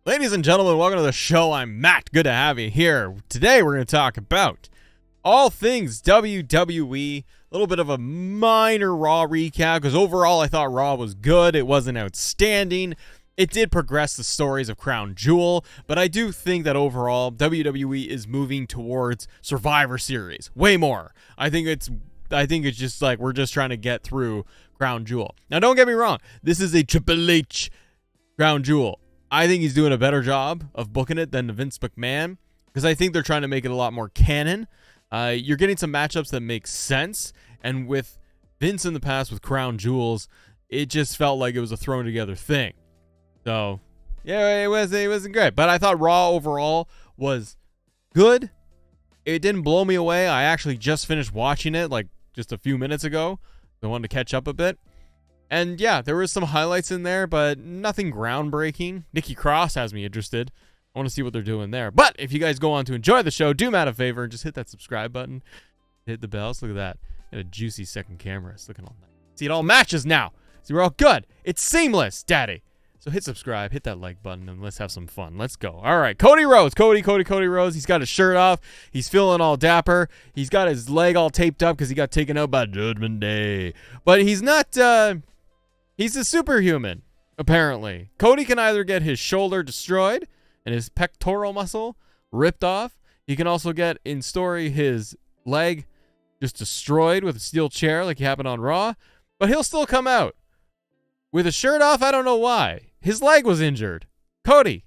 Ladies and gentlemen, welcome to the show. I'm Matt. Good to have you here. Today we're going to talk about all things WWE. A little bit of a minor Raw recap because overall I thought Raw was good. It wasn't outstanding. It did progress the stories of Crown Jewel, but I do think that overall WWE is moving towards Survivor Series way more. I think it's just like we're just trying to get through Crown Jewel. Now, don't get me wrong. This is a Triple H Crown Jewel. I think he's doing a better job of booking it than Vince McMahon because I think they're trying to make it a lot more canon. You're getting some matchups that make sense, and with Vince in the past with Crown Jewels, it just felt like it was a thrown together thing. So, yeah, it wasn't great, but I thought Raw overall was good. It didn't blow me away. I actually just finished watching it like just a few minutes ago. I wanted to catch up a bit. And yeah, there was some highlights in there, but nothing groundbreaking. Nikki Cross has me interested. I want to see what they're doing there. But if you guys go on to enjoy the show, do Matt a favor and just hit that subscribe button. Hit the bell. So look at that. Got a juicy second camera. It's looking all nice. See, it all matches now. See, we're all good. It's seamless, daddy. So hit subscribe, hit that like button, and let's have some fun. Let's go. All right, Cody Rhodes. Cody Rhodes. He's got his shirt off. He's feeling all dapper. He's got his leg all taped up because he got taken out by Judgment Day. But he's not... He's a superhuman, apparently. Cody can either get his shoulder destroyed and his pectoral muscle ripped off. He can also get, in story, his leg just destroyed with a steel chair like happened on Raw. But he'll still come out. With his shirt off, I don't know why. His leg was injured. Cody,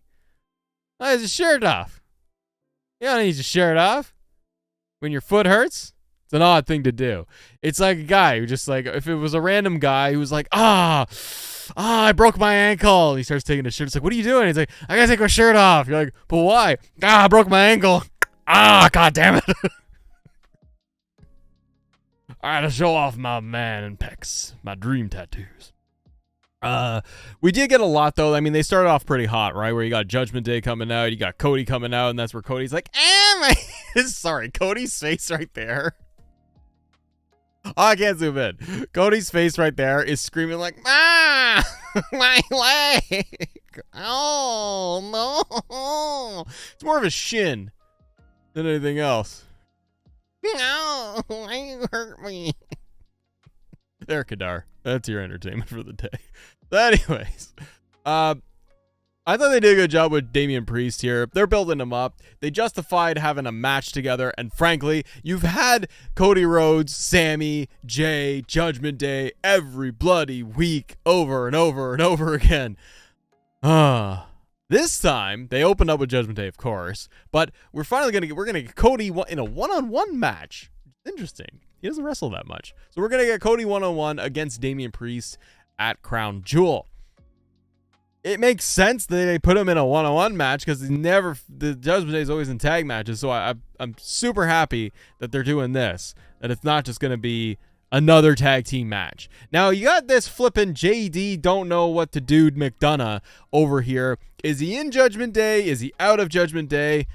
why is his shirt off? You don't need your shirt off when your foot hurts. It's an odd thing to do. It's like a guy who just like, if it was a random guy who was like, I broke my ankle. And he starts taking his shirt. It's like, what are you doing? He's like, I gotta take my shirt off. You're like, but why? I broke my ankle. God damn it. I gotta show off my man and pecs, my dream tattoos. We did get a lot though. I mean, they started off pretty hot, right? Where you got Judgment Day coming out, you got Cody coming out, and that's where Cody's like, sorry, Cody's face right there. Oh, I can't zoom in. Cody's face right there is screaming like, my leg. Oh, no. It's more of a shin than anything else. No, why you hurt me? There, Kadar. That's your entertainment for the day. But anyways, I thought they did a good job with Damian Priest here. They're building him up. They justified having a match together. And frankly, you've had Cody Rhodes, Sammy, Jay, Judgment Day every bloody week over and over and over again. This time, they opened up with Judgment Day, of course. But we're finally going to get Cody in a one-on-one match. Interesting. He doesn't wrestle that much. So we're going to get Cody one-on-one against Damian Priest at Crown Jewel. It makes sense that they put him in a one-on-one match because the Judgment Day is always in tag matches. So I'm super happy that they're doing this, that it's not just going to be another tag team match. Now you got this flipping JD don't know what to do McDonough over here. Is he in Judgment Day? Is he out of Judgment Day?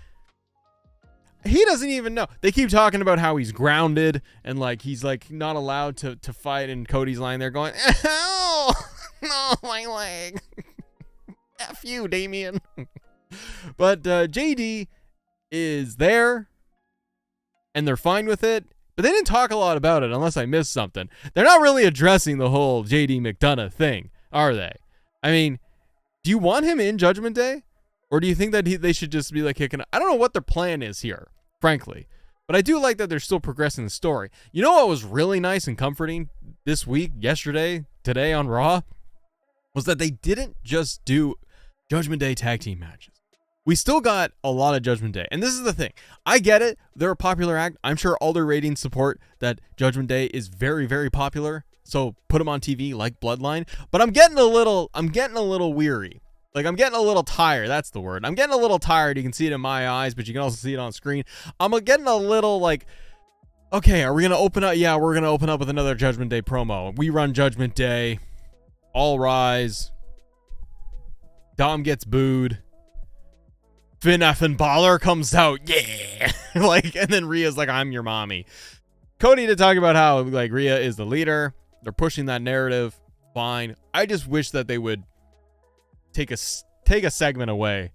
He doesn't even know. They keep talking about how he's grounded and like he's like not allowed to fight, and Cody's lying there going, "Ow! No, my leg." F you, Damien. But JD is there, and they're fine with it. But they didn't talk a lot about it, unless I missed something. They're not really addressing the whole JD McDonough thing, are they? I mean, do you want him in Judgment Day? Or do you think that they should just be like kicking? I don't know what their plan is here, frankly. But I do like that they're still progressing the story. You know what was really nice and comforting this week, yesterday, today on Raw? Was that they didn't just do Judgment Day tag team matches. We still got a lot of Judgment Day. And this is the thing. I get it. They're a popular act. I'm sure all their ratings support that Judgment Day is very, very popular. So put them on TV like Bloodline. But I'm getting a little weary. Like, I'm getting a little tired. That's the word. I'm getting a little tired. You can see it in my eyes, but you can also see it on screen. I'm getting a little like, okay, are we going to open up? Yeah, we're going to open up with another Judgment Day promo. We run Judgment Day. All rise. Dom gets booed. Finn effing Balor comes out. Yeah. Like, and then Rhea's like, I'm your mommy. Cody to talk about how, like, Rhea is the leader. They're pushing that narrative. Fine. I just wish that they would take a segment away.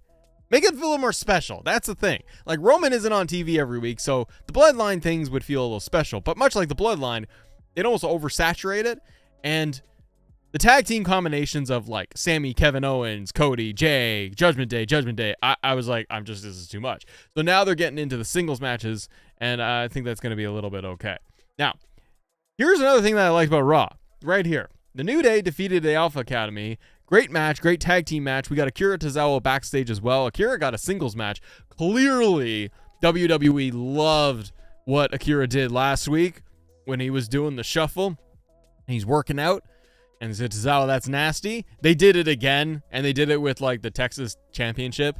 Make it a little more special. That's the thing. Like, Roman isn't on TV every week, so the Bloodline things would feel a little special. But much like the Bloodline, they'd almost oversaturate it. And the tag team combinations of, like, Sammy, Kevin Owens, Cody, Jay, Judgment Day, I was like, this is too much. So now they're getting into the singles matches, and I think that's going to be a little bit okay. Now, here's another thing that I like about Raw. Right here. The New Day defeated the Alpha Academy. Great match, great tag team match. We got Akira Tozawa backstage as well. Akira got a singles match. Clearly, WWE loved what Akira did last week when he was doing the shuffle. He's working out. And they said, Tozawa, that's nasty. They did it again, and they did it with, like, the Texas Championship.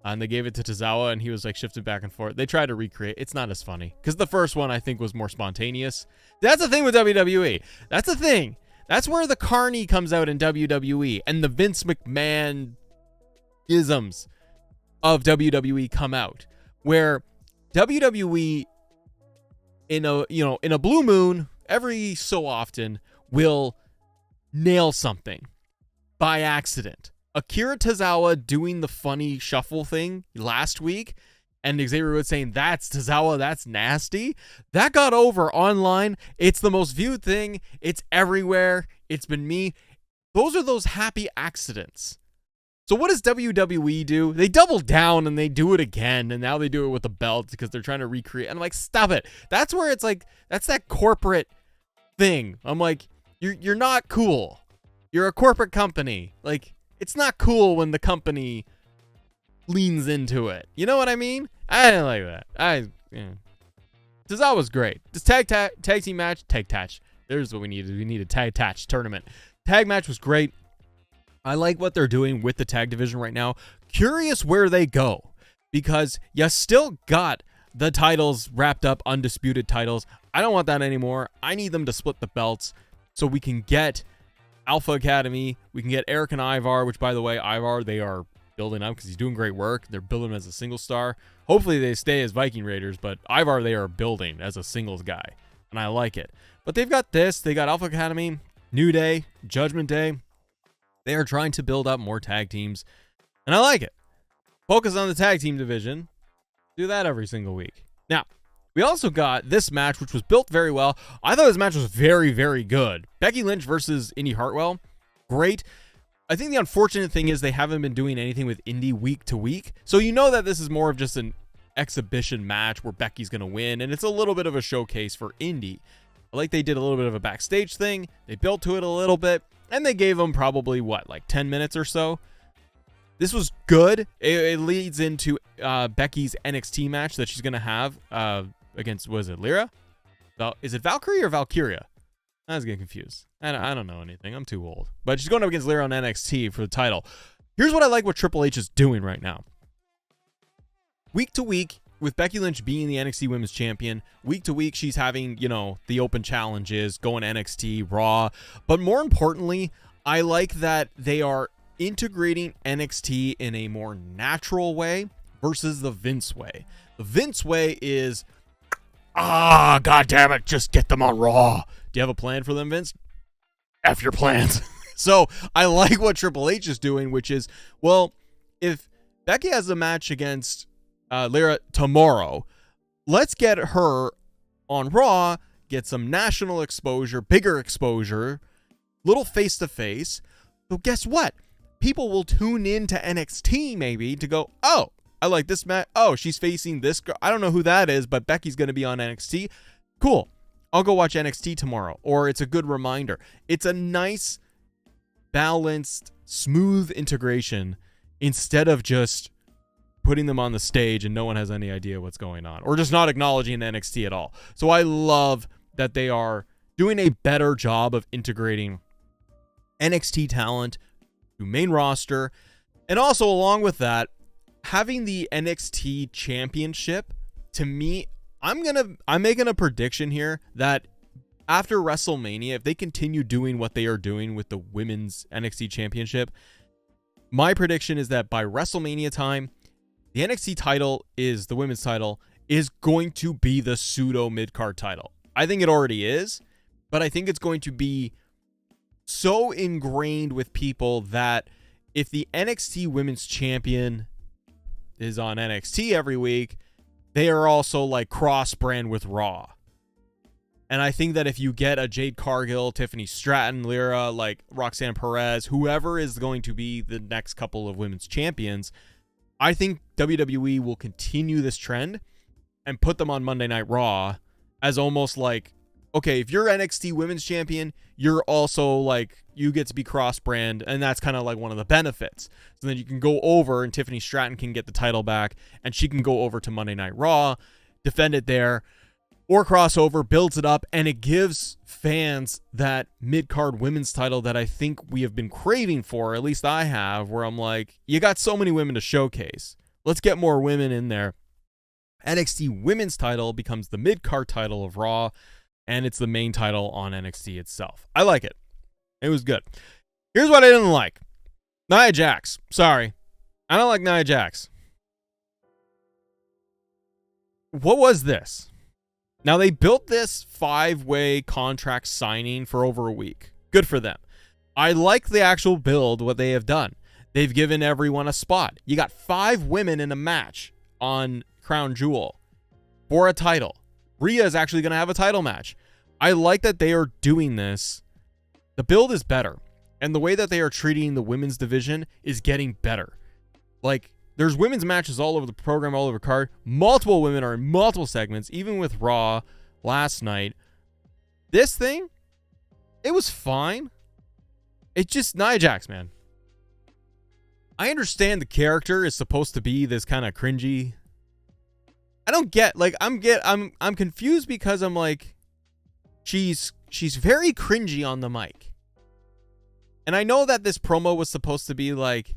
And they gave it to Tozawa, and he was, like, shifted back and forth. They tried to recreate. It's not as funny. Because the first one, I think, was more spontaneous. That's the thing with WWE. That's the thing. That's where the carny comes out in WWE, and the Vince McMahon isms of WWE come out, where WWE in a blue moon every so often will nail something by accident. Akira Tozawa doing the funny shuffle thing last week, and Xavier Woods saying, that's Tozawa, that's nasty. That got over online. It's the most viewed thing. It's everywhere. It's been me. Those are those happy accidents. So what does WWE do? They double down and they do it again. And now they do it with the belts because they're trying to recreate. And I'm like, stop it. That's where it's like, that's that corporate thing. I'm like, you're not cool. You're a corporate company. Like, it's not cool when the company leans into it. You know what I mean? I didn't like that. Tozawa was great. This tag team match, there's what we needed. We need a tag tournament. Tag match was great. I like what they're doing with the tag division right now. Curious where they go, because you still got the titles wrapped up, undisputed titles. I don't want that anymore. I need them to split the belts so we can get Alpha Academy. We can get Eric and Ivar, which, by the way, Ivar, they are building up because he's doing great work. They're building him as a single star. Hopefully they stay as Viking Raiders, but Ivar, they are building as a singles guy, and I like it. But they've got this. They got Alpha Academy, New Day, Judgment Day. They are trying to build up more tag teams, and I like it. Focus on the tag team division. Do that every single week. Now, we also got this match, which was built very well. I thought this match was very, very good. Becky Lynch versus Indy Hartwell. Great. I think the unfortunate thing is they haven't been doing anything with Indy week to week. So you know that this is more of just an exhibition match where Becky's going to win, and it's a little bit of a showcase for Indy. Like, they did a little bit of a backstage thing. They built to it a little bit, and they gave them probably, like 10 minutes or so. This was good. It leads into Becky's NXT match that she's going to have against, was it Lyra? Is it Valkyrie or Valkyria? I was getting confused. I don't know anything. I'm too old. But she's going up against Lyra on NXT for the title. Here's what I like what Triple H is doing right now. Week to week, with Becky Lynch being the NXT Women's Champion, week to week, she's having, the open challenges, going NXT, Raw. But more importantly, I like that they are integrating NXT in a more natural way versus the Vince way. The Vince way is, God damn it, just get them on Raw. Do you have a plan for them, Vince? F your plans. So I like what Triple H is doing, which is, well, if Becky has a match against Lyra tomorrow, let's get her on Raw, get some national exposure, bigger exposure, little face-to-face. So guess what? People will tune in to NXT maybe to go, oh, I like this match. Oh, she's facing this girl. I don't know who that is, but Becky's going to be on NXT. Cool. I'll go watch NXT tomorrow. Or it's a good reminder. It's a nice, balanced, smooth integration instead of just putting them on the stage and no one has any idea what's going on, or just not acknowledging NXT at all. So I love that they are doing a better job of integrating NXT talent to main roster, and also along with that, having the NXT championship. To me, I'm making a prediction here that after WrestleMania, if they continue doing what they are doing with the women's NXT championship, my prediction is that by WrestleMania time, the NXT title is the women's title is going to be the pseudo mid-card title. I think it already is. But I think it's going to be so ingrained with people that if the NXT Women's Champion is on NXT every week, they are also like cross-brand with Raw. And I think that if you get a Jade Cargill, Tiffany Stratton, Lyra, like Roxanne Perez, whoever is going to be the next couple of women's champions, I think WWE will continue this trend and put them on Monday Night Raw as almost like, okay, if you're NXT Women's Champion, you're also like, you get to be cross-brand, and that's kind of like one of the benefits. So then you can go over, and Tiffany Stratton can get the title back, and she can go over to Monday Night Raw, defend it there, or crossover, builds it up, and it gives fans that mid-card women's title that I think we have been craving for, at least I have, where I'm like, you got so many women to showcase. Let's get more women in there. NXT Women's title becomes the mid-card title of Raw, and it's the main title on NXT itself. I like it. It was good. Here's what I didn't like. Nia Jax. Sorry. I don't like Nia Jax. What was this? Now, they built this 5-way contract signing for over a week. Good for them. I like the actual build, what they have done. They've given everyone a spot. You got 5 women in a match on Crown Jewel for a title. Rhea is actually going to have a title match. I like that they are doing this. The build is better. And the way that they are treating the women's division is getting better. Like, there's women's matches all over the program, all over the card. Multiple women are in multiple segments, even with Raw last night. This thing, it was fine. It's just Nia Jax, man. I understand the character is supposed to be this kind of cringy. I don't get, like, I'm confused because I'm like, she's very cringy on the mic. And I know that this promo was supposed to be like,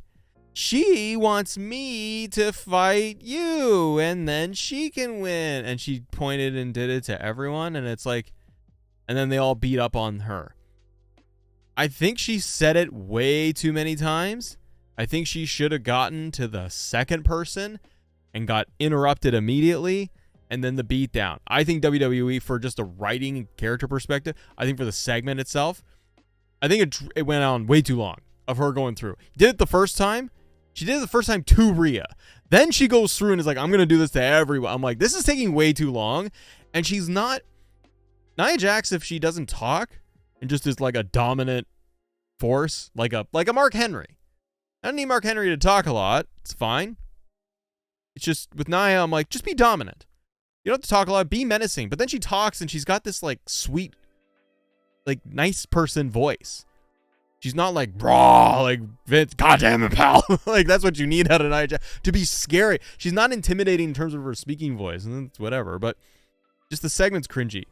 she wants me to fight you, and then she can win. And she pointed and did it to everyone, and it's like, and then they all beat up on her. I think she said it way too many times. I think she should have gotten to the second person and got interrupted immediately, and then the beatdown. I think WWE, for just a writing and character perspective, I think for the segment itself, I think it went on way too long of her going through. Did it the first time. She did it the first time to Rhea. Then she goes through and is like, I'm going to do this to everyone. I'm like, this is taking way too long. And she's not... Nia Jax, if she doesn't talk and just is like a dominant force, like a Mark Henry. I don't need Mark Henry to talk a lot. It's fine. It's just, with Nia, I'm like, just be dominant. You don't have to talk a lot. Be menacing. But then she talks and she's got this like sweet, like nice person voice. She's not like raw, like Vince, goddamn it, pal. Like, that's what you need out of Nia Jax, to be scary. She's not intimidating in terms of her speaking voice, and it's whatever, but just the segment's cringy.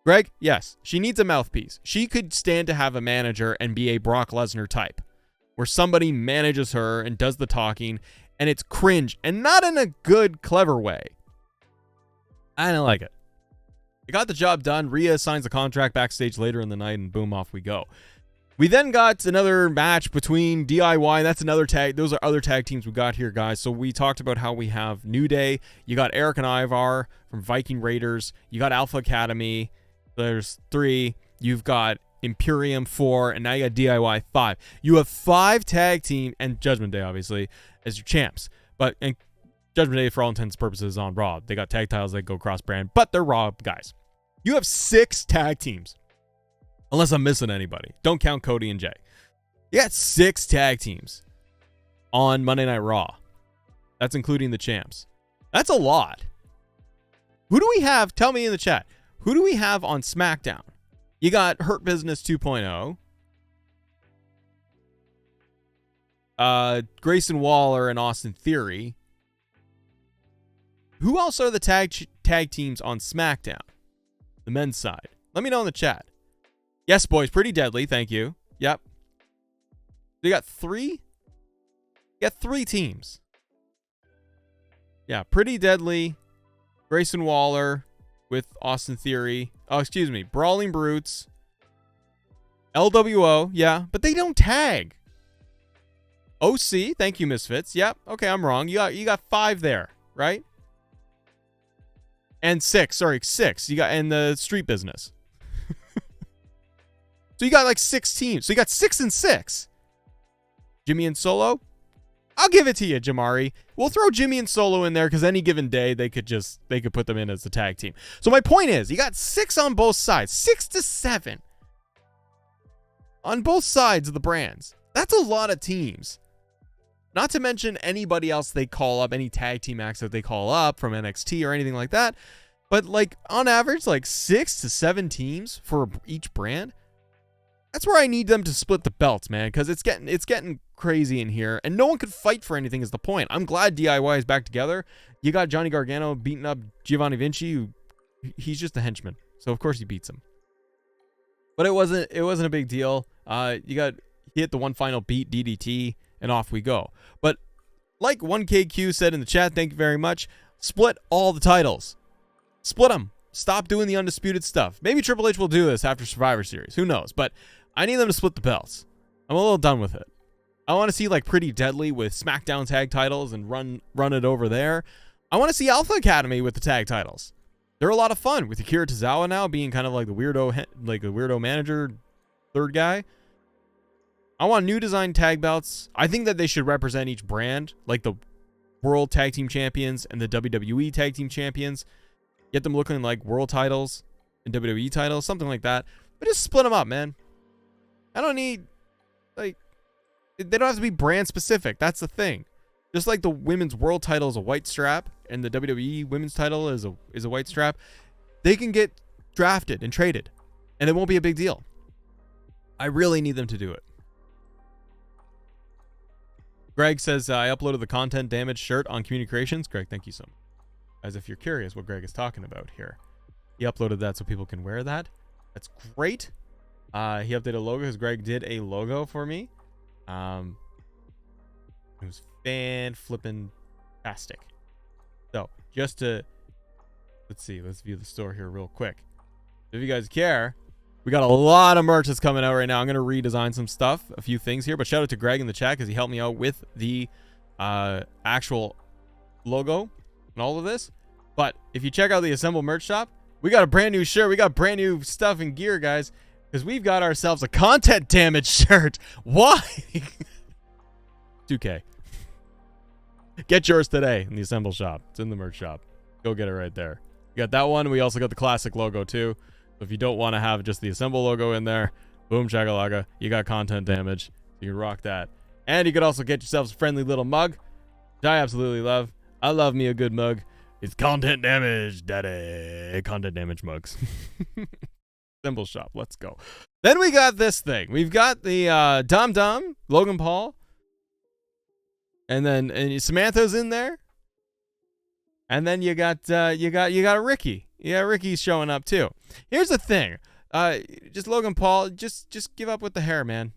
Greg, yes, she needs a mouthpiece. She could stand to have a manager and be a Brock Lesnar type, where somebody manages her and does the talking, and it's cringe, and not in a good, clever way. I didn't like it. It got the job done. Rhea signs the contract backstage later in the night, and boom, off we go. We then got another match between DIY. That's another tag. Those are other tag teams we got here, guys. So we talked about how we have New Day. You got Eric and Ivar from Viking Raiders. You got Alpha Academy. There's 3. You've got Imperium 4. And now you got DIY 5. You have 5 tag team, and Judgment Day, obviously, as your champs. But and Judgment Day, for all intents and purposes, is on Raw. They got tag titles that go cross-brand, but they're Raw guys. You have 6 tag teams. Unless I'm missing anybody. Don't count Cody and Jay. You got 6 tag teams on Monday Night Raw. That's including the champs. That's a lot. Who do we have? Tell me in the chat. Who do we have on SmackDown? You got Hurt Business 2.0. Grayson Waller and Austin Theory. Who else are the tag teams on SmackDown? The men's side. Let me know in the chat. Yes, boys. Pretty Deadly. Thank you. Yep. They got 3? You got 3 teams. Yeah. Pretty Deadly. Grayson Waller with Austin Theory. Oh, excuse me. Brawling Brutes. LWO. Yeah. But they don't tag. OC. Thank you, Misfits. Yep. Okay, I'm wrong. You got 5 there, right? And 6. Sorry, 6. You got in the Street Business. So you got like 6 teams. So you got 6 and 6. Jimmy and Solo, I'll give it to you, Jamari. We'll throw Jimmy and Solo in there because any given day they could put them in as the tag team. So my point is, you got 6 on both sides, 6 to 7 on both sides of the brands. That's a lot of teams. Not to mention anybody else they call up, any tag team acts that they call up from NXT or anything like that. But like on average, like 6 to 7 teams for each brand. That's where I need them to split the belts, man, because it's getting crazy in here, and no one could fight for anything is the point. I'm glad DIY is back together. You got Johnny Gargano beating up Giovanni Vinci, who he's just a henchman, so of course he beats him. But it wasn't a big deal. He hit the one final beat, DDT, and off we go. But like 1KQ said in the chat, thank you very much. Split all the titles. Split them. Stop doing the undisputed stuff. Maybe Triple H will do this after Survivor Series. Who knows? But I need them to split the belts. I'm a little done with it. I want to see like Pretty Deadly with SmackDown tag titles and run it over there. I want to see Alpha Academy with the tag titles. They're a lot of fun with Akira Tozawa now being kind of like the weirdo manager, third guy. I want new design tag belts. I think that they should represent each brand, like the World Tag Team Champions and the WWE Tag Team Champions. Get them looking like world titles and WWE titles, something like that. But just split them up, man. I don't need, like, they don't have to be brand specific. That's the thing. Just like the women's world title is a white strap and the WWE women's title is a white strap, they can get drafted and traded and it won't be a big deal. I really need them to do it. Greg says, I uploaded the content damage shirt on Community Creations. Greg, thank you so much. As if you're curious what Greg is talking about here. He uploaded that so people can wear that. That's great. He updated a logo because Greg did a logo for me. It was fan-flippin-tastic. So, just to... let's view the store here real quick. If you guys care, we got a lot of merch that's coming out right now. I'm going to redesign some stuff, a few things here. But shout out to Greg in the chat because he helped me out with the actual logo and all of this. But if you check out the Assemble merch shop, we got a brand new shirt. We got brand new stuff and gear, guys, because we've got ourselves a content damage shirt. Why? 2K. Get yours today in the Assemble shop. It's in the merch shop. Go get it right there. You got that one. We also got the classic logo too. So if you don't want to have just the Assemble logo in there, boom shakalaka, you got content damage. You can rock that. And you could also get yourselves a friendly little mug, which I absolutely love. I love me a good mug. It's content damage, daddy. Content damage mugs. Symbol shop. Let's go. Then we got this thing. We've got the Dum Dum, Logan Paul. And Samantha's in there. And then you got Ricky. Yeah, Ricky's showing up too. Here's the thing. Just Logan Paul, just give up with the hair, man.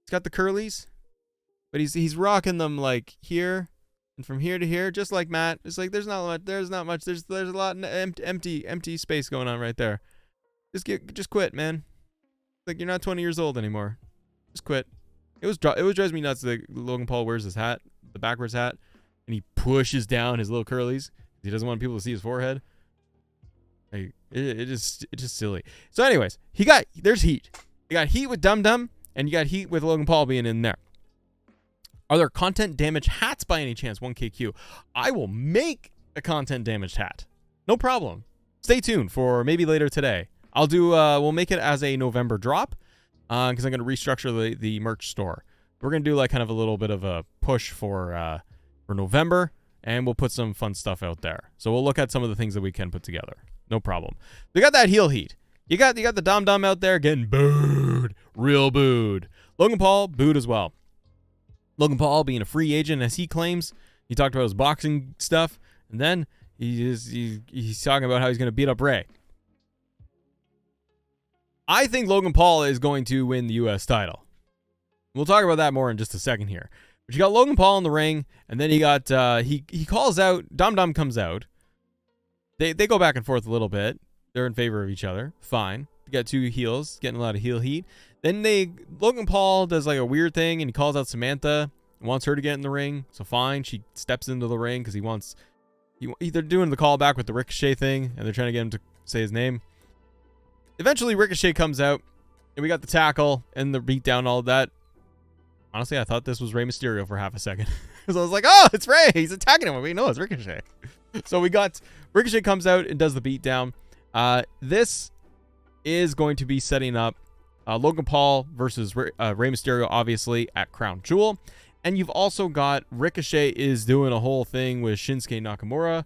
He's got the curlies, but he's rocking them like here. And from here to here, just like Matt, it's like there's not much. There's a lot of empty space going on right there. Just quit, man. Like you're not 20 years old anymore. Just quit. It drives me nuts that Logan Paul wears his hat, the backwards hat, and he pushes down his little curlies. He doesn't want people to see his forehead. Like it's just silly. So, anyways, there's heat. You got heat with Dum Dum, and you got heat with Logan Paul being in there. Are there content damage hats by any chance? 1KQ. I will make a content damaged hat. No problem. Stay tuned for maybe later today. I'll do. We'll make it as a November drop because I'm going to restructure the merch store. We're going to do like kind of a little bit of a push for November, and we'll put some fun stuff out there. So we'll look at some of the things that we can put together. No problem. We got that heel heat. You got the Dom Dom out there getting booed, real booed. Logan Paul booed as well. Logan Paul being a free agent, as he claims. He talked about his boxing stuff, and then he's talking about how he's going to beat up Rey. I think Logan Paul is going to win the U.S. title. We'll talk about that more in just a second here. But you got Logan Paul in the ring, and then you got he calls out. Dom Dom comes out. They go back and forth a little bit. They're in favor of each other. Fine. You got two heels getting a lot of heel heat. Then Logan Paul does like a weird thing and he calls out Samantha and wants her to get in the ring. So fine, she steps into the ring because they're doing the callback with the Ricochet thing and they're trying to get him to say his name. Eventually Ricochet comes out And we got the tackle and the beatdown, all of that. Honestly, I thought this was Rey Mysterio for half a second. Because I was like, oh, it's Rey. He's attacking him. Wait, no, it's Ricochet. So we got Ricochet comes out and does the beatdown. This is going to be setting up Logan Paul versus Rey Mysterio, obviously, at Crown Jewel. And you've also got Ricochet is doing a whole thing with Shinsuke Nakamura.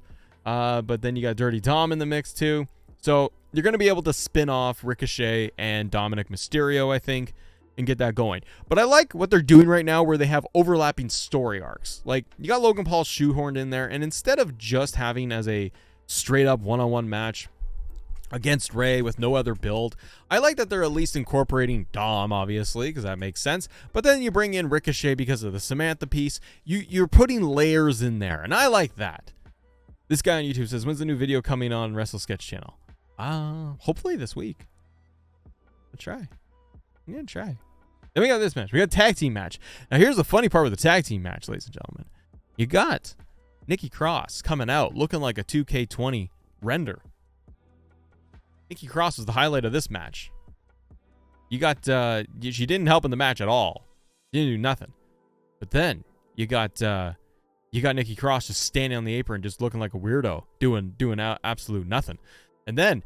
But then you got Dirty Dom in the mix, too. So you're going to be able to spin off Ricochet and Dominic Mysterio, I think, and get that going. But I like what they're doing right now where they have overlapping story arcs. Like, you got Logan Paul shoehorned in there, and instead of just having as a straight-up one-on-one match against Rey with no other build, I like that they're at least incorporating Dom, obviously, because that makes sense. But then you bring in Ricochet because of the Samantha piece. You're putting layers in there, and I like that. This guy on YouTube says, when's the new video coming on WrestleSketch channel? Hopefully this week. I'm gonna try. Then we got this match. We got a tag team match. Now here's the funny part with the tag team match, ladies and gentlemen. You got Nikki Cross coming out looking like a 2K20 render. Nikki Cross was the highlight of this match. You got she didn't help in the match at all. She didn't do nothing. But then you got Nikki Cross just standing on the apron, just looking like a weirdo, doing absolute nothing. And then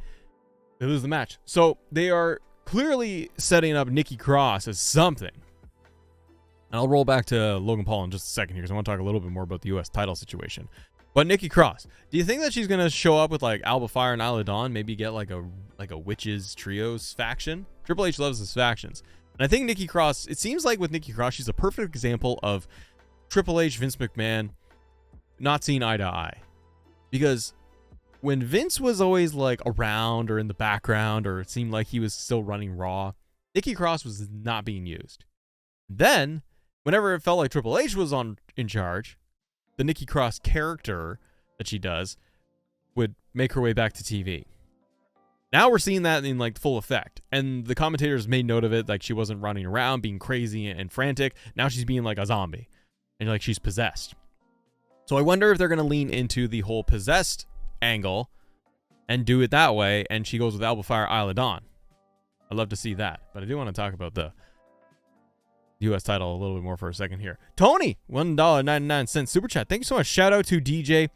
they lose the match. So they are clearly setting up Nikki Cross as something. And I'll roll back to Logan Paul in just a second here because I want to talk a little bit more about the U.S. title situation. But Nikki Cross, do you think that she's gonna show up with like Alba Fire and Isla Dawn, maybe get like a witches trios faction? Triple H loves his factions, and I think Nikki Cross. It seems like with Nikki Cross, she's a perfect example of Triple H, Vince McMahon not seeing eye to eye, because when Vince was always like around or in the background, or it seemed like he was still running Raw, Nikki Cross was not being used. Then, whenever it felt like Triple H was in charge, the Nikki Cross character that she does would make her way back to TV. Now we're seeing that in like full effect, and the commentators made note of it, like she wasn't running around being crazy and frantic. Now she's being like a zombie, and like she's possessed. So I wonder if they're going to lean into the whole possessed angle and do it that way, and she goes with Alba Fire, Isla Dawn. I'd love to see that, but I do want to talk about the U.S. title a little bit more for a second here. Tony, $1.99 super chat. Thank you so much. Shout out to DJ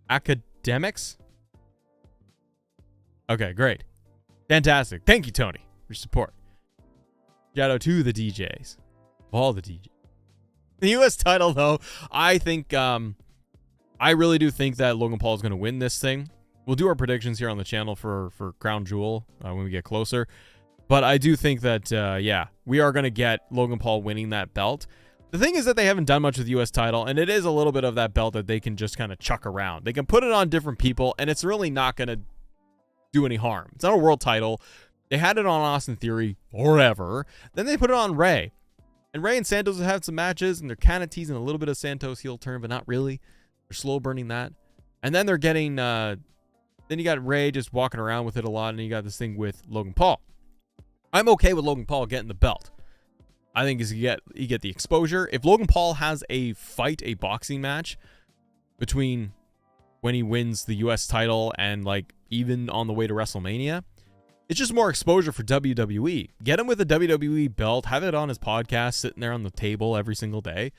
Academics. Okay, great. Fantastic. Thank you, Tony, for your support. Shout out to the DJs. All the DJs. The U.S. title, though, I think, I really do think that Logan Paul is going to win this thing. We'll do our predictions here on the channel for Crown Jewel when we get closer. But I do think that, yeah, we are going to get Logan Paul winning that belt. The thing is that they haven't done much with the U.S. title, and it is a little bit of that belt that they can just kind of chuck around. They can put it on different people, and it's really not going to do any harm. It's not a world title. They had it on Austin Theory forever. Then they put it on Rey. And Rey and Santos have had some matches, and they're kind of teasing a little bit of Santos heel turn, but not really. They're slow burning that. And then they're getting, then you got Rey just walking around with it a lot, and you got this thing with Logan Paul. I'm okay with Logan Paul getting the belt. I think you get the exposure. If Logan Paul has a boxing match between when he wins the U.S. title and like even on the way to WrestleMania, it's just more exposure for WWE. Get him with a WWE belt, have it on his podcast, sitting there on the table every single day.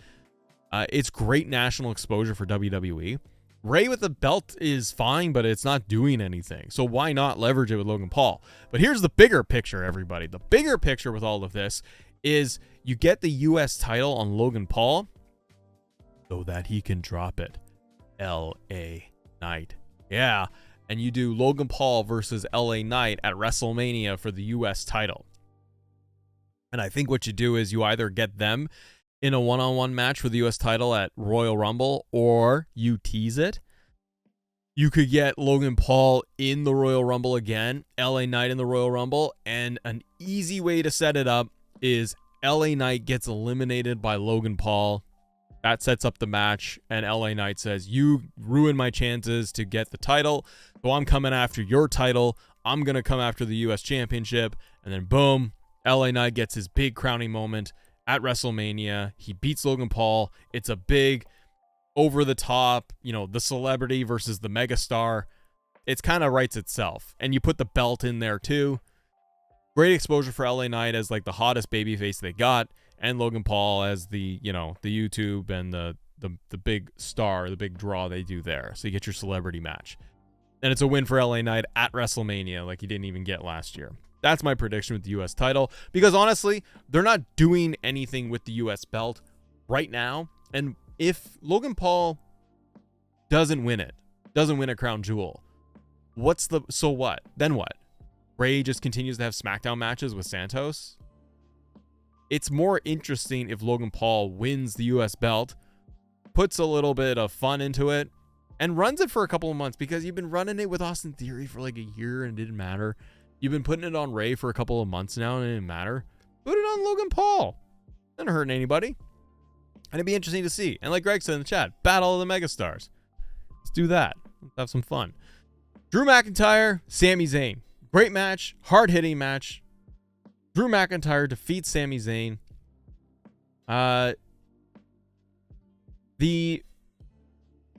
It's great national exposure for WWE. Rey with the belt is fine, but it's not doing anything. So why not leverage it with Logan Paul? But here's the bigger picture, everybody. The bigger picture with all of this is you get the U.S. title on Logan Paul so that he can drop it. L.A. Knight. Yeah. And you do Logan Paul versus L.A. Knight at WrestleMania for the U.S. title. And I think what you do is you either get them in a one-on-one match for the U.S. title at Royal Rumble, or you tease it. You could get Logan Paul in the Royal Rumble again, LA Knight in the Royal Rumble, and an easy way to set it up is LA Knight gets eliminated by Logan Paul. That sets up the match, and LA Knight says, you ruined my chances to get the title, so I'm coming after your title. I'm going to come after the U.S. Championship, and then boom, LA Knight gets his big crowning moment at WrestleMania. He beats Logan Paul. It's a big, over the top, the celebrity versus the megastar. It's kind of writes itself. And you put the belt in there too. Great exposure for LA Knight as like the hottest babyface they got, and Logan Paul as the, you know, the YouTube and the big star, the big draw they do there. So you get your celebrity match. And it's a win for LA Knight at WrestleMania like he didn't even get last year. That's my prediction with the US title, because honestly, they're not doing anything with the US belt right now. And if Logan Paul doesn't win a crown jewel, so what? Then what? Rey just continues to have SmackDown matches with Santos? It's more interesting if Logan Paul wins the US belt, puts a little bit of fun into it, and runs it for a couple of months, because you've been running it with Austin Theory for like a year and it didn't matter. You've been putting it on Rey for a couple of months now and it didn't matter. Put it on Logan Paul. Doesn't hurt anybody. And it'd be interesting to see. And like Greg said in the chat, battle of the megastars. Let's do that. Let's have some fun. Drew McIntyre, Sami Zayn. Great match. Hard-hitting match. Drew McIntyre defeats Sami Zayn. We're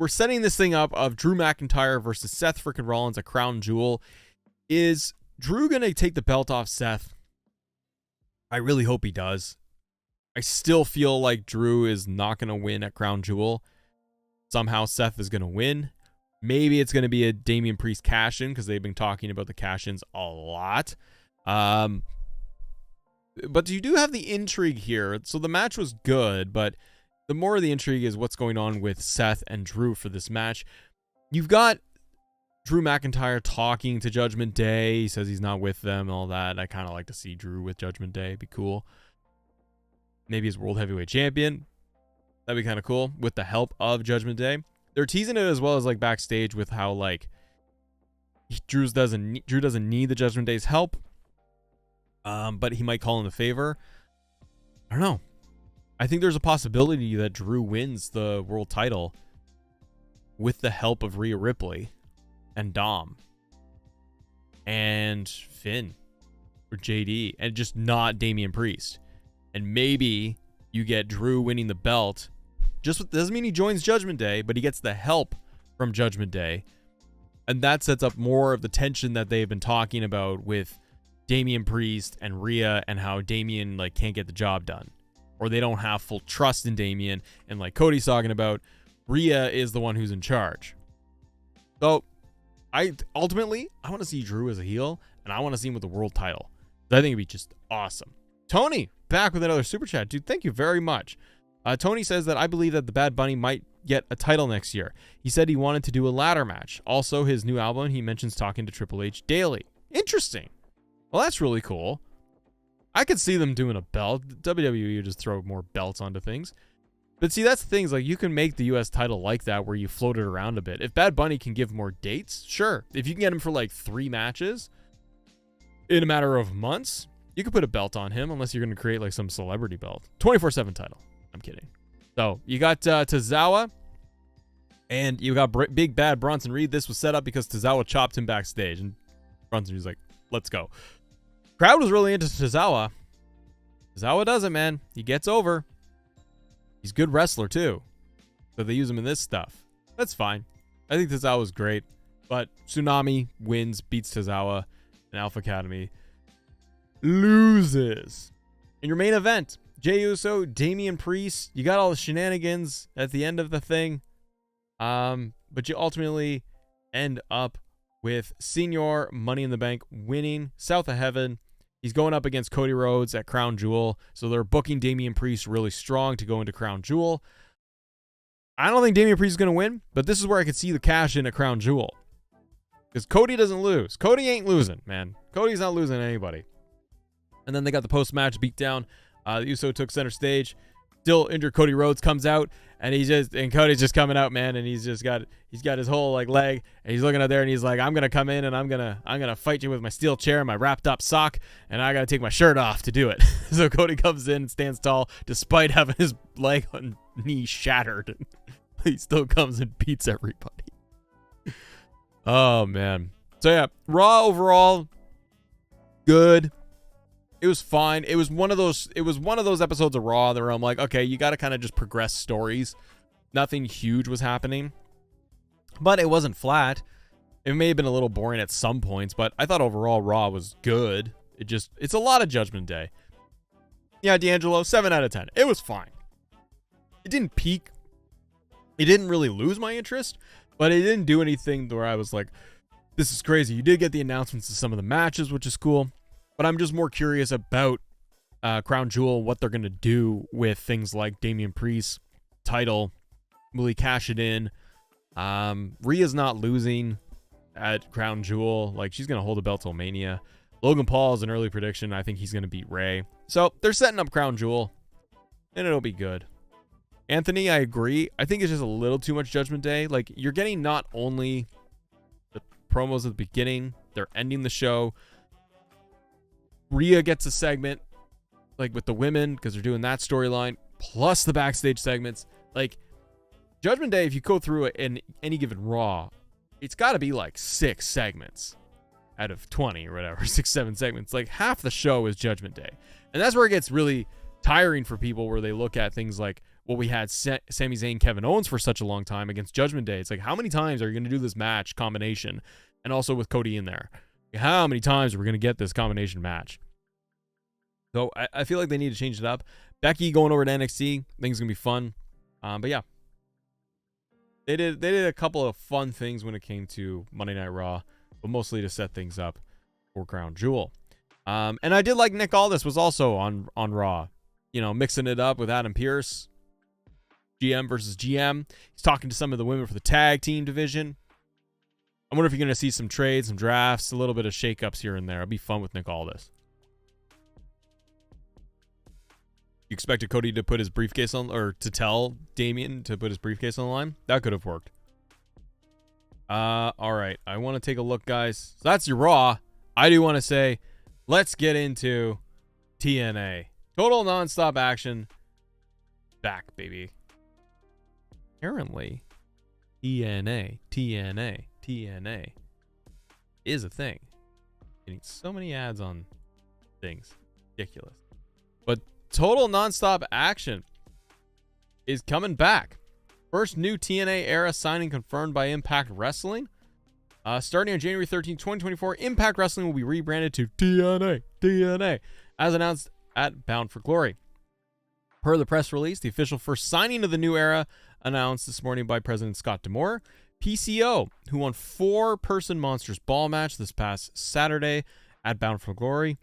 setting this thing up of Drew McIntyre versus Seth freaking Rollins, a crown jewel. Is Drew going to take the belt off Seth? I really hope he does. I still feel like Drew is not going to win at crown jewel. Somehow Seth is going to win. Maybe it's going to be a Damian Priest cash-in, because they've been talking about the cash-ins a lot. But you do have the intrigue here. So the match was good, but the more of the intrigue is what's going on with Seth and Drew for this match. You've got Drew McIntyre talking to Judgment Day. He says he's not with them and all that. I kind of like to see Drew with Judgment Day. It'd be cool. Maybe he's World Heavyweight Champion. That'd be kind of cool with the help of Judgment Day. They're teasing it as well as like backstage with how like Drew doesn't need the Judgment Day's help. But he might call in the favor. I don't know. I think there's a possibility that Drew wins the world title with the help of Rhea Ripley and Dom and Finn or JD, and just not Damian Priest. And maybe you get Drew winning the belt. Doesn't mean he joins Judgment Day, but he gets the help from Judgment Day. And that sets up more of the tension that they've been talking about with Damian Priest and Rhea, and how Damian like can't get the job done, or they don't have full trust in Damian. And like Cody's talking about, Rhea is the one who's in charge. So I want to see Drew as a heel, and I want to see him with the world title. I think it'd be just awesome. Tony, back with another super chat. Dude, thank you very much. Tony says that I believe that the Bad Bunny might get a title next year. He said he wanted to do a ladder match. Also, his new album, he mentions talking to Triple H daily. Interesting. Well, that's really cool. I could see them doing a belt. WWE just throw more belts onto things. But see, that's the thing. Like, you can make the U.S. title like that, where you float it around a bit. If Bad Bunny can give more dates, sure. If you can get him for like 3 matches in a matter of months, you could put a belt on him, unless you're going to create like some celebrity belt. 24/7 title. I'm kidding. So you got Tozawa, and you got Big Bad Bronson Reed. This was set up because Tozawa chopped him backstage, and Bronson Reed's like, let's go. Crowd was really into Tozawa. Tozawa does it, man. He gets over. He's a good wrestler too, so they use him in this stuff. That's fine. I think Tozawa's great, but Tsunami wins, beats Tozawa, and Alpha Academy loses. In your main event, Jey Uso, Damian Priest. You got all the shenanigans at the end of the thing, but you ultimately end up with Senior Money in the Bank winning. South of Heaven. He's going up against Cody Rhodes at Crown Jewel. So they're booking Damian Priest really strong to go into Crown Jewel. I don't think Damian Priest is going to win, but this is where I could see the cash in at Crown Jewel. Because Cody doesn't lose. Cody ain't losing, man. Cody's not losing to anybody. And then they got the post-match beatdown. The Uso took center stage. Still injured Cody Rhodes comes out, and Cody's just coming out, man, and he's got his whole like leg, and he's looking out there, and he's like, I'm gonna come in and I'm gonna fight you with my steel chair and my wrapped up sock, and I gotta take my shirt off to do it. So Cody comes in and stands tall despite having his leg and knee shattered. He still comes and beats everybody. Oh man. So yeah, Raw overall good. It was fine. It was one of those episodes of Raw where I'm like, okay, you got to kind of just progress stories. Nothing huge was happening, but it wasn't flat. It may have been a little boring at some points, but I thought overall Raw was good. It's a lot of Judgment Day. Yeah, D'Angelo, 7 out of 10. It was fine. It didn't peak. It didn't really lose my interest, but it didn't do anything where I was like, this is crazy. You did get the announcements of some of the matches, which is cool, but I'm just more curious about Crown Jewel, what they're going to do with things like Damian Priest's title. Will he cash it in? Rhea's not losing at Crown Jewel. Like, she's going to hold the belt till Mania. Logan Paul is an early prediction. I think he's going to beat Rey. So they're setting up Crown Jewel, and it'll be good. Anthony, I agree. I think it's just a little too much Judgment Day. Like, you're getting not only the promos at the beginning, they're ending the show. Rhea gets a segment, like, with the women, because they're doing that storyline, plus the backstage segments. Like, Judgment Day, if you go through it in any given Raw, it's got to be like 6 segments out of 20 or whatever, 6, 7 segments. Like, half the show is Judgment Day. And that's where it gets really tiring for people, where they look at things like what we had Sami Zayn, Kevin Owens for such a long time against Judgment Day. It's like, how many times are you going to do this match combination? And also with Cody in there. How many times are we going to get this combination match? So I feel like they need to change it up. Becky going over to NXT, I think it's going to be fun. But yeah. They did a couple of fun things when it came to Monday Night Raw, but mostly to set things up for Crown Jewel. And I did like Nick Aldis was also on Raw, you know, mixing it up with Adam Pearce, GM versus GM. He's talking to some of the women for the tag team division. I wonder if you're going to see some trades, some drafts, a little bit of shakeups here and there. It'll be fun with Nick Aldis. You expected Cody to put his briefcase on, or to tell Damian to put his briefcase on the line? That could have worked. All right. I want to take a look, guys. So that's your Raw. I do want to say, let's get into TNA. Total nonstop action. Back, baby. Apparently, TNA is a thing. Getting so many ads on things. Ridiculous. But Total Nonstop Action is coming back. First new TNA era signing confirmed by Impact Wrestling. Starting on January 13, 2024, Impact Wrestling will be rebranded to TNA, as announced at Bound for Glory. Per the press release, the official first signing of the new era announced this morning by President Scott D'Amore. PCO, who won 4-person Monsters Ball match this past Saturday at Bound for Glory,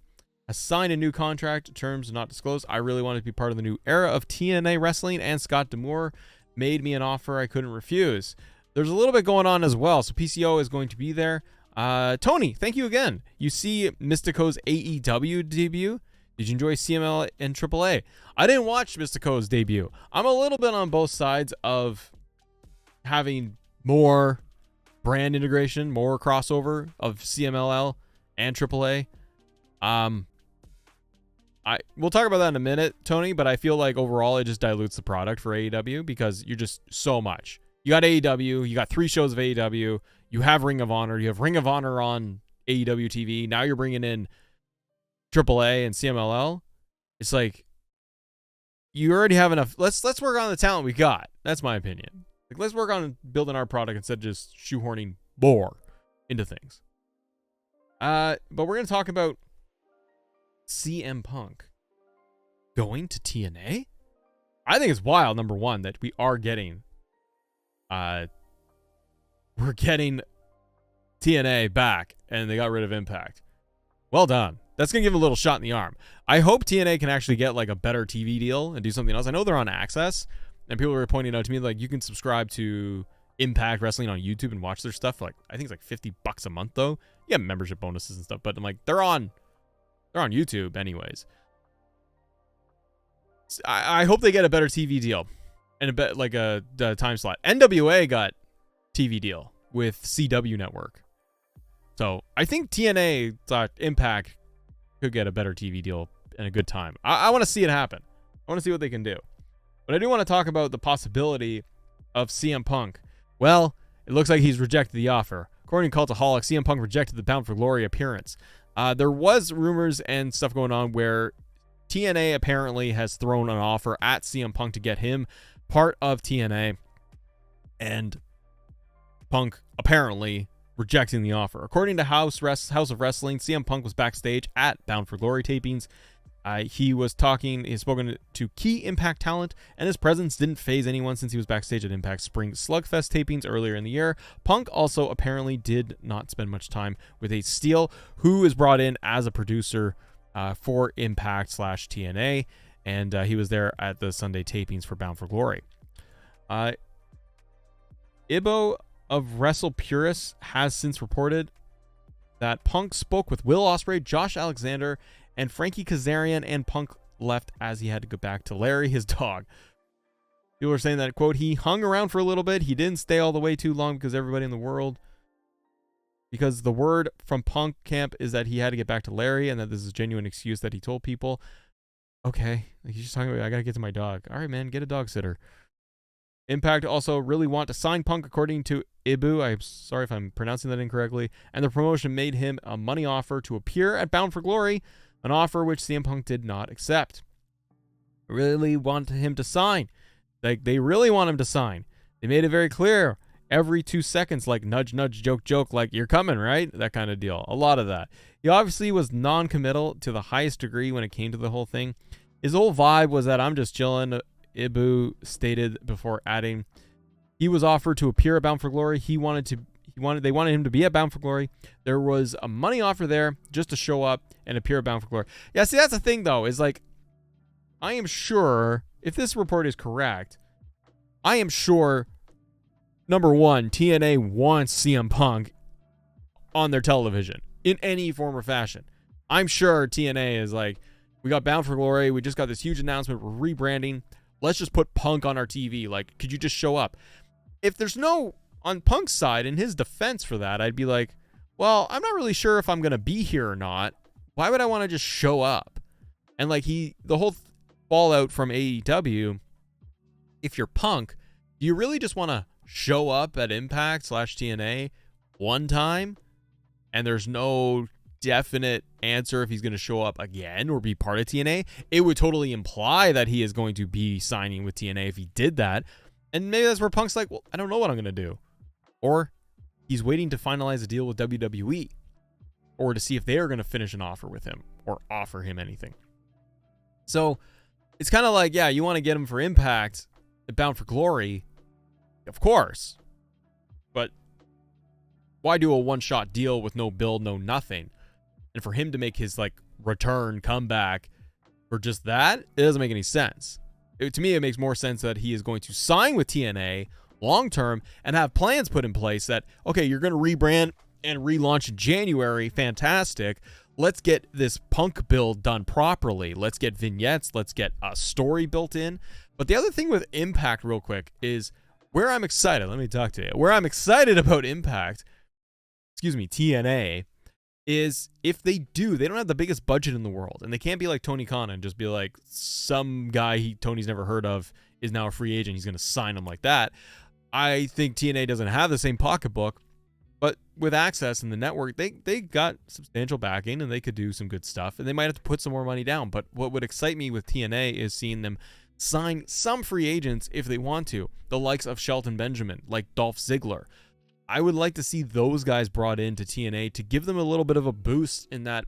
has signed a new contract, terms not disclosed. I really wanted to be part of the new era of TNA wrestling, and Scott D'Amore made me an offer I couldn't refuse. There's a little bit going on as well, so PCO is going to be there. Tony, thank you again. You see Mystico's AEW debut? Did you enjoy CML and AAA? I didn't watch Mystico's debut. I'm a little bit on both sides of having more brand integration, more crossover of CMLL and AAA. We'll talk about that in a minute, Tony, but I feel like overall it just dilutes the product for AEW because you're just so much. You got AEW, you got 3 shows of AEW, you have Ring of Honor, you have Ring of Honor on AEW TV, now you're bringing in AAA and CMLL. It's like you already have enough. Let's work on the talent we got. That's my opinion. Like, let's work on building our product instead of just shoehorning more into things. But we're going to talk about CM Punk going to TNA. I think it's wild, number one, that we are getting we're getting TNA back and they got rid of Impact. Well done. That's going to give him a little shot in the arm. I hope TNA can actually get like a better TV deal and do something else. I know they're on Access, and people were pointing out to me like you can subscribe to Impact Wrestling on YouTube and watch their stuff. Like, I think it's like $50 a month though. You have membership bonuses and stuff, but I'm like, they're on YouTube anyways. I hope they get a better TV deal and a bit like a time slot. NWA got TV deal with CW Network. So I think TNA Impact could get a better TV deal and a good time. I want to see it happen. I want to see what they can do. But I do want to talk about the possibility of CM Punk. Well, it looks like he's rejected the offer. According to Cultaholic, CM Punk rejected the Bound for Glory appearance. There was rumors and stuff going on where TNA apparently has thrown an offer at CM Punk to get him part of TNA. And Punk apparently rejecting the offer. According to House of Wrestling, CM Punk was backstage at Bound for Glory tapings. He was spoken to key Impact talent, and his presence didn't faze anyone since he was backstage at Impact Spring Slugfest tapings earlier in the year. Punk also apparently did not spend much time with Ace Steel, who is brought in as a producer for Impact / TNA, and he was there at the Sunday tapings for Bound for Glory. Ibo of Wrestle Purist has since reported that Punk spoke with Will Ospreay, Josh Alexander, and Frankie Kazarian, and Punk left as he had to go back to Larry, his dog. People are saying that, quote, he hung around for a little bit. He didn't stay all the way too long because everybody in the world, because the word from Punk camp is that he had to get back to Larry and that this is a genuine excuse that he told people. Okay, like he's just talking about, I got to get to my dog. All right, man, get a dog sitter. Impact also really want to sign Punk, according to Ibu. I'm sorry if I'm pronouncing that incorrectly. And the promotion made him a money offer to appear at Bound for Glory, an offer which CM Punk did not accept. Really want him to sign. Like, they really want him to sign. They made it very clear every 2 seconds, like nudge, nudge, joke, joke, like you're coming, right? That kind of deal. A lot of that. He obviously was non-committal to the highest degree when it came to the whole thing. His whole vibe was that I'm just chilling. Ibu stated before adding, he was offered to appear at Bound for Glory. They wanted him to be at Bound for Glory. There was a money offer there just to show up and appear at Bound for Glory. Yeah, see, that's the thing, though, is like, I am sure, if this report is correct, I am sure, number one, TNA wants CM Punk on their television in any form or fashion. I'm sure TNA is like, we got Bound for Glory. We just got this huge announcement. We're rebranding. Let's just put Punk on our TV. Like, could you just show up? If there's no, on Punk's side, in his defense for that, I'd be like, well, I'm not really sure if I'm going to be here or not. Why would I want to just show up? And like the whole fallout from AEW, if you're Punk, do you really just want to show up at Impact / TNA one time? And there's no definite answer if he's going to show up again or be part of TNA. It would totally imply that he is going to be signing with TNA if he did that. And maybe that's where Punk's like, well, I don't know what I'm going to do. Or he's waiting to finalize a deal with WWE or to see if they are going to finish an offer with him or offer him anything. So it's kind of like, yeah, you want to get him for Impact, Bound for Glory, of course. But why do a one-shot deal with no build, no nothing? And for him to make his like return comeback for just that, it doesn't make any sense. To me, it makes more sense that he is going to sign with TNA long term and have plans put in place that, okay, you're going to rebrand and relaunch in January. Fantastic. Let's get this Punk build done properly. Let's get vignettes. Let's get a story built in. But the other thing with Impact, real quick, is where I'm excited. Let me talk to you. Where I'm excited about Impact, TNA, is if they don't have the biggest budget in the world, and they can't be like Tony Khan and just be like, some guy Tony's never heard of is now a free agent, he's going to sign him like that. I think TNA doesn't have the same pocketbook, but with access and the network, they got substantial backing and they could do some good stuff, and they might have to put some more money down. But what would excite me with TNA is seeing them sign some free agents if they want to, the likes of Shelton Benjamin, like Dolph Ziggler. I would like to see those guys brought into TNA to give them a little bit of a boost, in that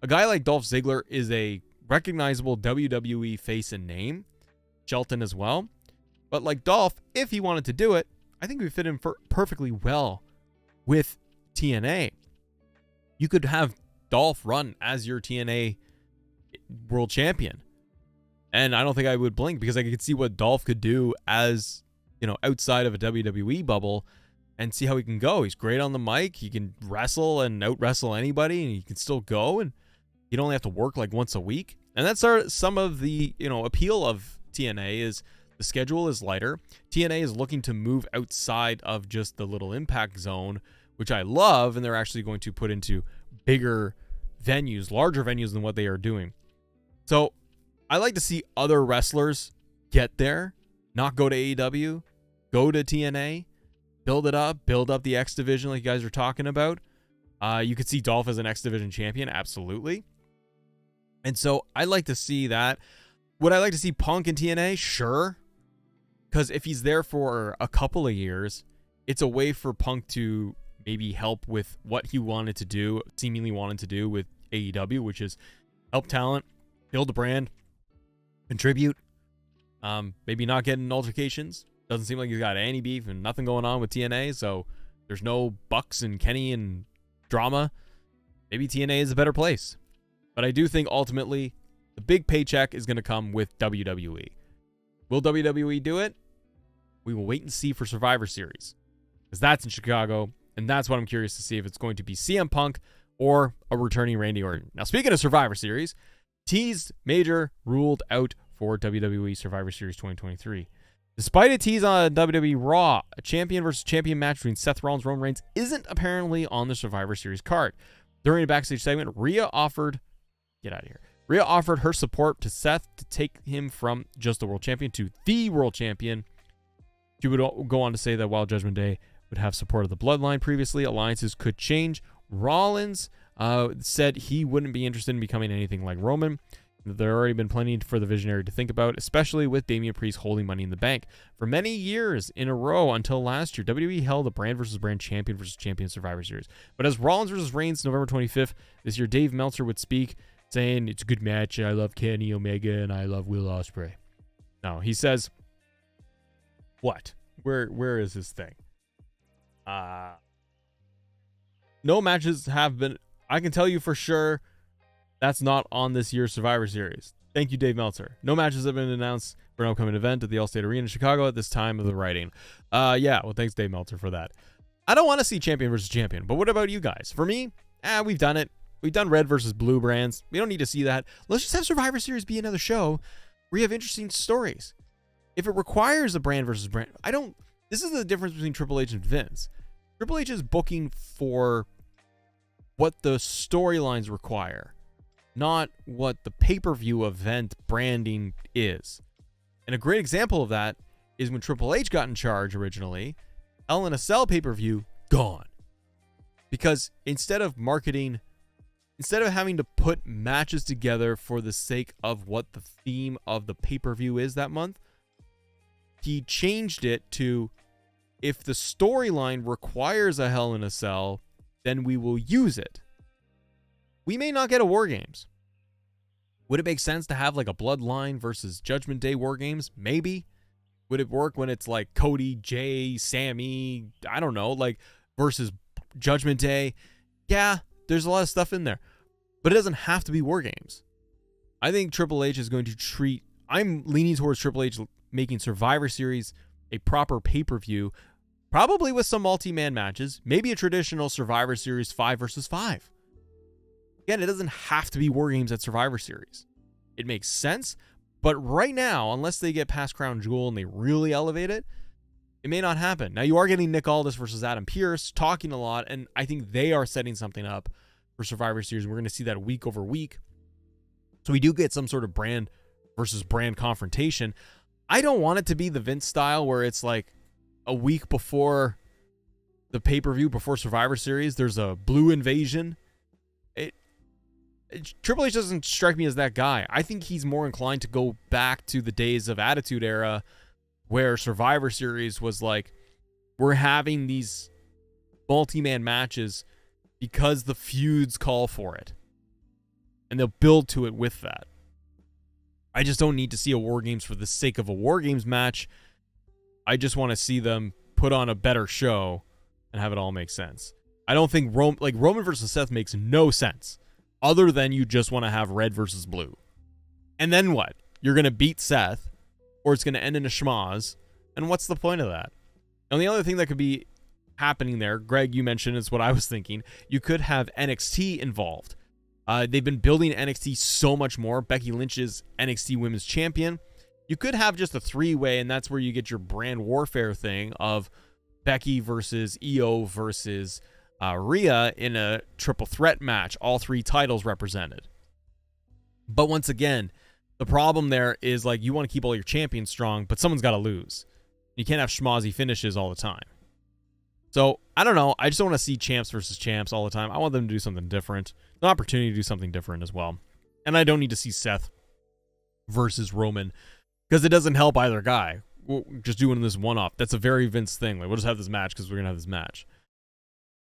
a guy like Dolph Ziggler is a recognizable WWE face and name. Shelton as well. But like Dolph, if he wanted to do it, I think we fit in perfectly well with TNA. You could have Dolph run as your TNA world champion. And I don't think I would blink, because I could see what Dolph could do as, outside of a WWE bubble, and see how he can go. He's great on the mic. He can wrestle and out-wrestle anybody, and he can still go, and he'd only have to work like once a week. And that's some of the, appeal of TNA is the schedule is lighter. TNA is looking to move outside of just the little Impact zone, which I love, and they're actually going to put into bigger venues, larger venues than what they are doing. So I like to see other wrestlers get there, not go to AEW, go to TNA, build it up, build up the X Division like you guys are talking about. You could see Dolph as an X Division champion, absolutely. And so I like to see that. Would I like to see Punk in TNA? Sure. Because if he's there for a couple of years, it's a way for Punk to maybe help with what he seemingly wanted to do with AEW, which is help talent, build a brand, contribute, maybe not get in altercations. Doesn't seem like he's got any beef and nothing going on with TNA, so there's no Bucks and Kenny and drama. Maybe TNA is a better place. But I do think ultimately the big paycheck is going to come with WWE. Will WWE do it? We will wait and see for Survivor Series, because that's in Chicago, and that's what I'm curious to see, if it's going to be CM Punk or a returning Randy Orton. Now, speaking of Survivor Series, teased major ruled out for WWE Survivor Series 2023. Despite a tease on WWE RAW, a champion versus champion match between Seth Rollins and Roman Reigns isn't apparently on the Survivor Series card. During a backstage segment, Rhea offered her support to Seth to take him from just the world champion to the world champion. She would go on to say that while Judgment Day would have support of the Bloodline previously, alliances could change. Rollins said he wouldn't be interested in becoming anything like Roman. There had already been plenty for the Visionary to think about, especially with Damian Priest holding Money in the Bank. For many years in a row until last year, WWE held a brand versus brand, champion versus champion Survivor Series. But as Rollins versus Reigns November 25th this year, Dave Meltzer would speak, saying, "It's a good match, I love Kenny Omega, and I love Will Ospreay." No, he says, what? Where is this thing? No matches have been, I can tell you for sure, that's not on this year's Survivor Series. Thank you, Dave Meltzer. No matches have been announced for an upcoming event at the Allstate Arena in Chicago at this time of the writing. Yeah, well, thanks, Dave Meltzer, for that. I don't want to see champion versus champion, but what about you guys? For me, we've done it. We've done red versus blue brands. We don't need to see that. Let's just have Survivor Series be another show where you have interesting stories. If it requires a brand versus brand, this is the difference between Triple H and Vince. Triple H is booking for what the storylines require, not what the pay-per-view event branding is. And a great example of that is when Triple H got in charge originally, Hell in a Cell pay-per-view, gone. Because instead of having to put matches together for the sake of what the theme of the pay-per-view is that month, he changed it to, if the storyline requires a Hell in a Cell, then we will use it. We may not get a War Games. Would it make sense to have like a Bloodline versus Judgment Day War Games? Maybe. Would it work when it's like Cody, Jay, Sammy, I don't know, like versus Judgment Day? Yeah, there's a lot of stuff in there. But it doesn't have to be War Games. I think Triple H is going to I'm leaning towards Triple H making Survivor Series a proper pay-per-view, probably with some multi-man matches, maybe a traditional Survivor Series 5 versus 5. Again, it doesn't have to be War Games at Survivor Series. It makes sense, but right now, unless they get past Crown Jewel and they really elevate it, it may not happen. Now, you are getting Nick Aldis versus Adam Pearce, talking a lot, and I think they are setting something up for Survivor Series. We're going to see that week over week. So we do get some sort of brand versus brand confrontation. I don't want it to be the Vince style where it's like a week before the pay-per-view, before Survivor Series, there's a blue invasion. Triple H doesn't strike me as that guy. I think he's more inclined to go back to the days of Attitude Era where Survivor Series was like, we're having these multi-man matches because the feuds call for it. And they'll build to it with that. I just don't need to see a War Games for the sake of a War Games match. I just want to see them put on a better show and have it all make sense. I don't think Roman versus Seth makes no sense other than you just want to have red versus blue. And then what? You're going to beat Seth, or it's going to end in a schmoz, and what's the point of that? And the other thing that could be happening there, Greg, you mentioned, is what I was thinking. You could have NXT involved. They've been building NXT so much more. Becky Lynch is NXT Women's Champion. You could have just a three-way, and that's where you get your brand warfare thing of Becky versus Io versus Rhea in a triple threat match, all three titles represented. But once again, the problem there is like you want to keep all your champions strong, but someone's got to lose. You can't have schmozzy finishes all the time. So, I don't know. I just don't want to see champs versus champs all the time. I want them to do something different. An opportunity to do something different as well. And I don't need to see Seth versus Roman because it doesn't help either guy. We're just doing this one-off. That's a very Vince thing. Like, we'll just have this match because we're going to have this match.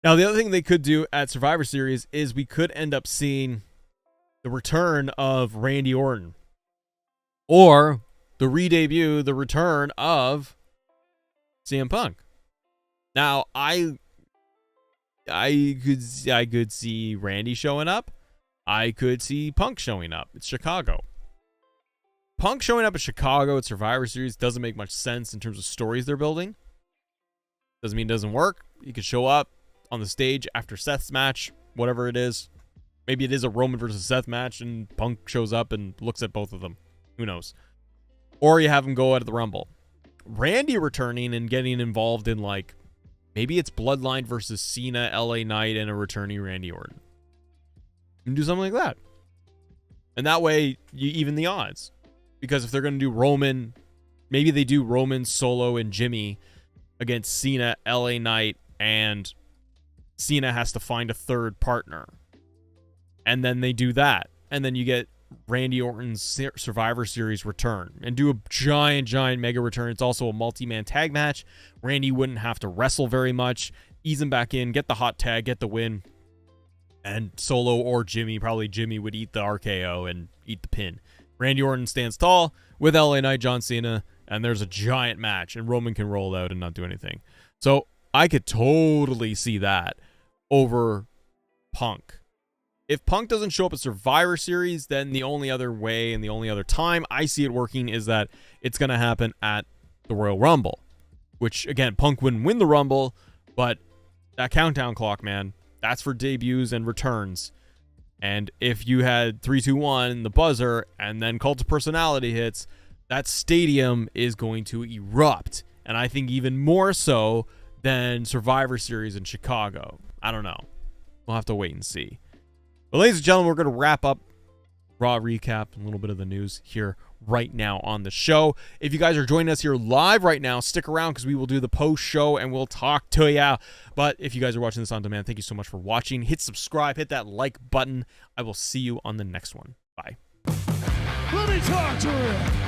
Now, the other thing they could do at Survivor Series is we could end up seeing the return of Randy Orton, or the re-debut, the return of CM Punk. Now, I could see Randy showing up. I could see Punk showing up. It's Chicago. Punk showing up at Chicago at Survivor Series doesn't make much sense in terms of stories they're building. Doesn't mean it doesn't work. He could show up on the stage after Seth's match, whatever it is. Maybe it is a Roman versus Seth match and Punk shows up and looks at both of them. Who knows? Or you have him go out of the Rumble. Randy returning and getting involved in, like, maybe it's Bloodline versus Cena, LA Knight, and a returning Randy Orton. You can do something like that. And that way, you even the odds. Because if they're going to do Roman, maybe they do Roman, Solo, and Jimmy against Cena, LA Knight, and Cena has to find a third partner. And then they do that. And then you get Randy Orton's Survivor Series return. And do a giant mega return. It's also a multi-man tag match. Randy wouldn't have to wrestle very much. Ease him back in, get the hot tag, get the win. And Solo or Jimmy, probably Jimmy, would eat the RKO and eat the pin. Randy Orton stands tall with LA Knight, John Cena, and there's a giant match, and Roman can roll out and not do anything. So I could totally see that over Punk. If Punk doesn't show up at Survivor Series, then the only other way and the only other time I see it working is that it's going to happen at the Royal Rumble, which, again, Punk wouldn't win the Rumble, but that countdown clock, man, that's for debuts and returns. And if you had 3, 2, 1, the buzzer, and then Cult of Personality hits, that stadium is going to erupt. And I think even more so than Survivor Series in Chicago. I don't know. We'll have to wait and see. But ladies and gentlemen, we're going to wrap up Raw recap and a little bit of the news here right now on the show. If you guys are joining us here live right now, stick around because we will do the post show and we'll talk to ya. But if you guys are watching this on demand, thank you so much for watching. Hit subscribe, hit that like button. I will see you on the next one. Bye. Let me talk to him.